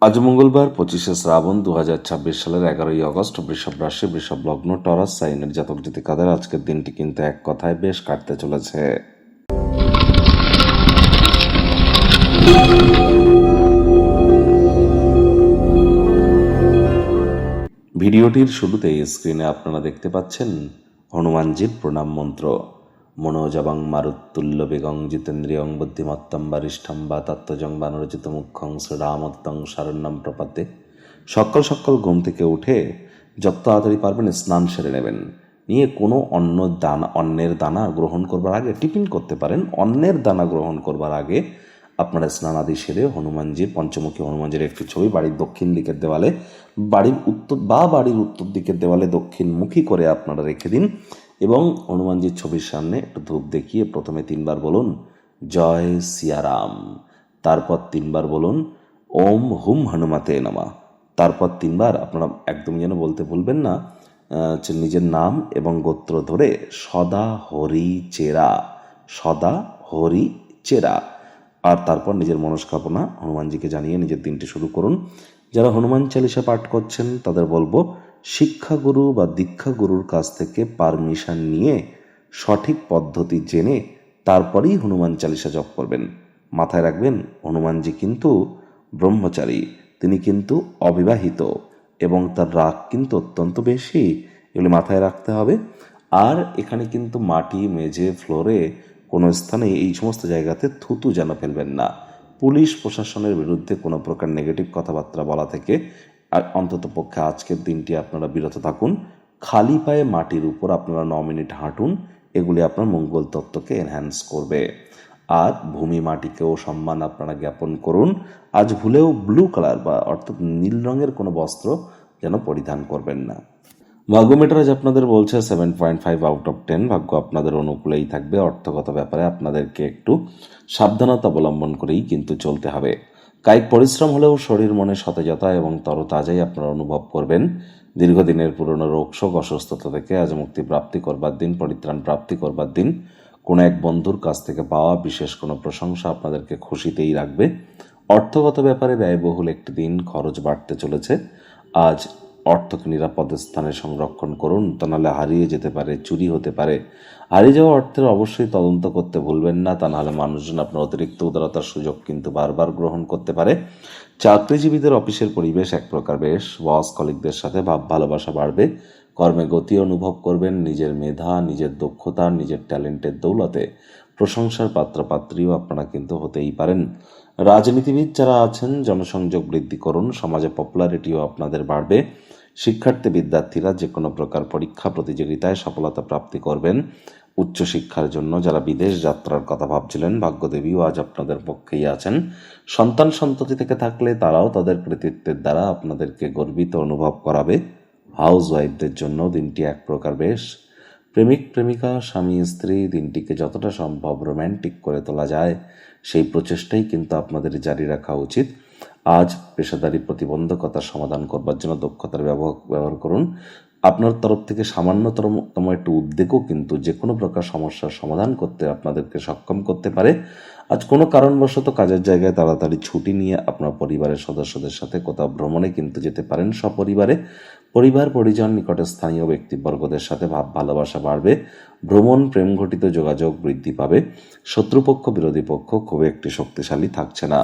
আজ মঙ্গলবার 25শে শ্রাবণ 2026 সালের 11ই আগস্ট। বৃষভ রাশি, বৃষভ লগ্ন, টরাস সাইনের জাতক জাতিকাদের আজকের দিনটি কিন্তু এক কথায় বেশ কাটতে চলেছে। ভিডিওটির শুরুতেই স্ক্রিনে আপনারা দেখতে পাচ্ছেন হনুমানজির প্রণাম মন্ত্র। মনোজবং মারুত্তুল্য বেগং জিতেন্দ্রিয়ং বুদ্ধিমত্তম বারিষ্ঠম বা তত্ত্বজং বানরচিত মুখ্যং শ্রীরামত্তং শরণ্যম প্রপদ্যে। সকাল সকাল ঘুম থেকে উঠে যত তাড়াতাড়ি পারবেন স্নান সেরে নেবেন। নিয়ে কোনো অন্নের দানা গ্রহণ করবার আগে টিফিন করতে পারেন। অন্নের দানা গ্রহণ করবার আগে আপনারা স্নানাদি সেরে হনুমানজির, পঞ্চমুখী হনুমানজির একটি ছবি বাড়ির দক্ষিণ দিকের দেওয়ালে, বাড়ির উত্তর দিকের দেওয়ালে দক্ষিণমুখী করে আপনারা রেখে দিন এবং হনুমানজির ছবির সামনে একটু ধূপ দেখিয়ে প্রথমে 3বার বলুন জয় সিয়ারাম, তারপর 3বার বলুন ওম হুম হনুমতে নমঃ, তারপর 3বার আপনারা একদম যেন বলতে ভুলবেন না নিজের নাম এবং গোত্র ধরে সদা হরি চেরা, সদা হরি চেরা, আর তারপর নিজের মনস্কামনা হনুমানজিকে জানিয়ে নিজের দিনটি শুরু করুন। যারা হনুমান চালিসা পাঠ করছেন তাদের বলবো শিক্ষাগুরু বা দীক্ষাগুরুর কাছ থেকে পারমিশন নিয়ে সঠিক পদ্ধতি জেনে তারপরেই হনুমান চালিসা জপ করবেন। মাথায় রাখবেন হনুমানজি কিন্তু ব্রহ্মচারী, তিনি কিন্তু অবিবাহিত এবং তার রাগ কিন্তু অত্যন্ত বেশি, এগুলি মাথায় রাখতে হবে। আর এখানে কিন্তু মাটি, মেঝে, ফ্লোরে কোনো স্থানে এই সমস্ত জায়গাতে থুতু যেন ফেলবেন না। পুলিশ প্রশাসনের বিরুদ্ধে কোনো প্রকার নেগেটিভ কথাবার্তা বলা থেকে আর অন্তত পক্ষে আজকের দিনটি আপনারা বিরত থাকুন। খালি পায়ে মাটির উপর আপনারা 9 মিনিট হাঁটুন, এগুলি আপনার মঙ্গল তত্ত্বকে এনহ্যান্স করবে। আর ভূমি মাটিকেও সম্মান আপনারা জ্ঞাপন করুন। আজ ভুলেও ব্লু কালার বা অর্থাৎ নীল রঙের কোনো বস্ত্র যেন পরিধান করবেন না। ভাগ্যমিটার আজ আপনাদের বলছে 7.5 আউট অফ 10। ভাগ্য আপনাদের অনুকূলেই থাকবে। অর্থগত ব্যাপারে আপনাদেরকে একটু সাবধানতা অবলম্বন করেই কিন্তু চলতে হবে। কায়িক পরিশ্রম হলেও শরীর মনে সতেজতা এবং তরতাজাই আপনারা অনুভব করবেন। দীর্ঘদিনের পুরনো রোগশোক, অসুস্থতা থেকে আজ মুক্তি প্রাপ্তি করবার দিন, পরিত্রাণ প্রাপ্তি করবার দিন। কোনো এক বন্ধুর কাছ থেকে পাওয়া বিশেষ কোনো প্রশংসা আপনাদেরকে খুশিতেই রাখবে। অর্থগত ব্যাপারে ব্যয়বহুল একটি দিন, খরচ বাড়তে চলেছে। আজ অর্থকে নিরাপদ স্থানে সংরক্ষণ করুন, তা নাহলে হারিয়ে যেতে পারে, চুরি হতে পারে। হারিয়ে যাওয়া অর্থের অবশ্যই তদন্ত করতে ভুলবেন না, তা নাহলে মানুষজন আপনার অতিরিক্ত উদারতার সুযোগ কিন্তু বারবার গ্রহণ করতে পারে। চাকরিজীবীদের অফিসের পরিবেশ এক প্রকার বেশ, বস কলিগদের সাথে ভাব ভালোবাসা বাড়বে। কর্মে গতি অনুভব করবেন। নিজের মেধা, নিজের দক্ষতা, নিজের ট্যালেন্টের দৌলতে প্রশংসার পাত্রপাত্রীও আপনারা কিন্তু হতেই পারেন। রাজনীতিবিদ যারা আছেন জনসংযোগ বৃদ্ধি করুন, সমাজে পপুলারিটিও আপনাদের বাড়বে। শিক্ষার্থী বিদ্যার্থীরা যে কোনো প্রকার পরীক্ষা প্রতিযোগিতায় সফলতা প্রাপ্তি করবেন। উচ্চশিক্ষার জন্য যারা বিদেশ যাত্রার কথা ভাবছিলেন, ভাগ্যদেবীও আজ আপনাদের পক্ষেই আছেন। সন্তান সন্ততি থেকে থাকলে তারাও তাদের কৃতিত্বের দ্বারা আপনাদেরকে গর্বিত অনুভব করাবে। হাউস ওয়াইফদের জন্য দিনটি এক প্রকার বেশ। প্রেমিক প্রেমিকা, স্বামী স্ত্রী দিনটিকে যতটা সম্ভব রোম্যান্টিক করে তোলা যায় সেই প্রচেষ্টাই কিন্তু আপনাদের জারি রাখা উচিত। আজ পেশাদারি প্রতিবন্ধকতার সমাধান করবার জন্য দক্ষতার ব্যবহার করুন। আপনার তরফ থেকে সামান্যতম একটু উদ্যোগও কিন্তু যে কোনো প্রকার সমস্যার সমাধান করতে আপনাদেরকে সক্ষম করতে পারে। আজ কোনো কারণবশত কাজের জায়গায় তাড়াতাড়ি ছুটি নিয়ে আপনার পরিবারের সদস্যদের সাথে কোথাও ভ্রমণে কিন্তু যেতে পারেন সপরিবারে। পরিবার পরিজন, নিকটের স্থানীয় ব্যক্তিবর্গদের সাথে ভাব ভালোবাসা বাড়বে। ভ্রমণ, প্রেম ঘটিত যোগাযোগ বৃদ্ধি পাবে। শত্রুপক্ষ, বিরোধী পক্ষ খুব একটি শক্তিশালী থাকছে না।